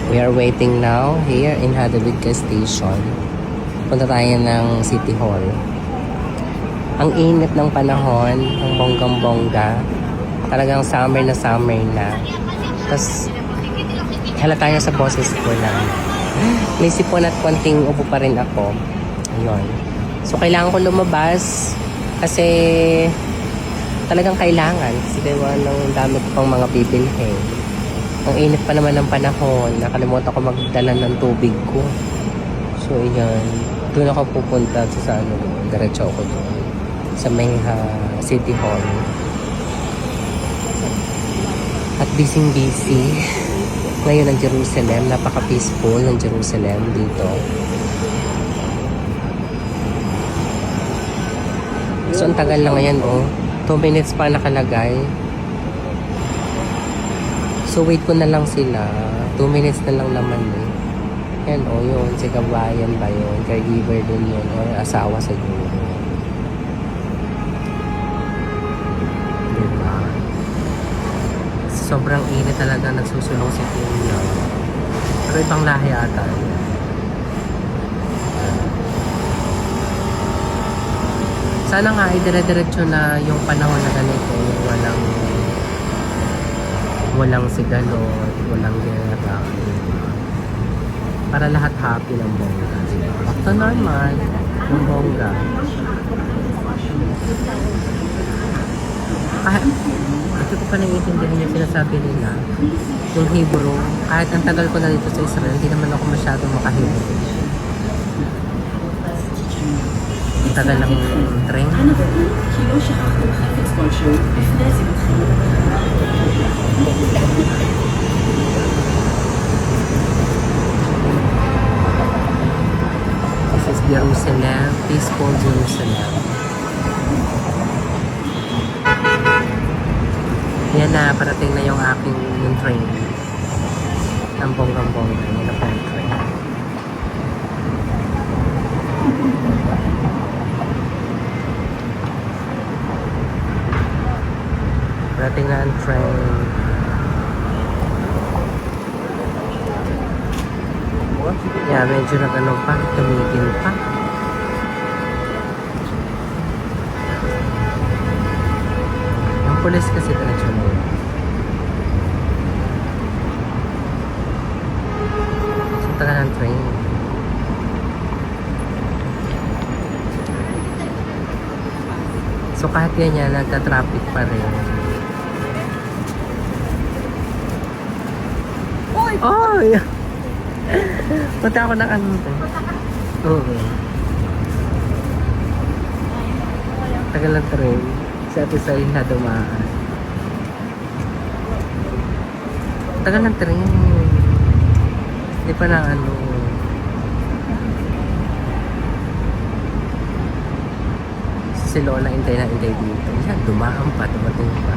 We are waiting now here in Hadawidka Station. Punta tayo ng City Hall. Ang init ng panahon, ang bonggang-bongga. Talagang summer na. Tapos, halata nyo sa boses ko na. May sipon at konting ubo pa rin ako. Ayun. So, kailangan ko lumabas kasi talagang kailangan. Kasi diba, ng dami ko pang mga bibilhin. Ang init pa naman ng panahon. Nakalimutan ko magdala ng tubig ko. So, ayan. Doon ako pupunta sa ano, diretso ako doon. Sa may City Hall. At busy. Ngayon ang Jerusalem. Napaka-peaceful ng Jerusalem dito. So, ang tagal na ngayon, 2 minutes pa nakalagay. So, wait ko na lang sila. 2 minutes na lang naman eh. Yan yun. Si kabayan ba yun? Caregiver din yun. O asawa sa yun. Diba? Sobrang init talaga. Nagsusulong si Kuya. Pero ibang lahi ata. Sana nga ay dire-diretso na yung panahon na ganito. Walang sigalot, walang gera. Para lahat happy ng bongga. Back to normal ng bongga. Ito ko pa naiintindihan yung sinasabi nila. Yung Hebrew, kahit ang tagal ko na dito sa Israel, hindi naman ako masyadong maka-Hebrew. Ang tagal ng train. This is Jerusalem, peaceful Jerusalem. Yan na, parating na yung aking yung train. Ang bonggang-bongga. Yan na po yung train. Parating na ang train. Yeah, medyo nag-ano pa, tumigil pa. Ang pulis kasi diretso na yun. So, taga ng train. So, kahit ganyan, nagka-traffic pa rin. Oy! Punta ako ng ano to. Oo. Tagal ng train. Sa atin sa na dumaan. Tagal ng train. Hindi pa na ano. Si Lola intay dito. Yan, dumaan pa. Dumating pa.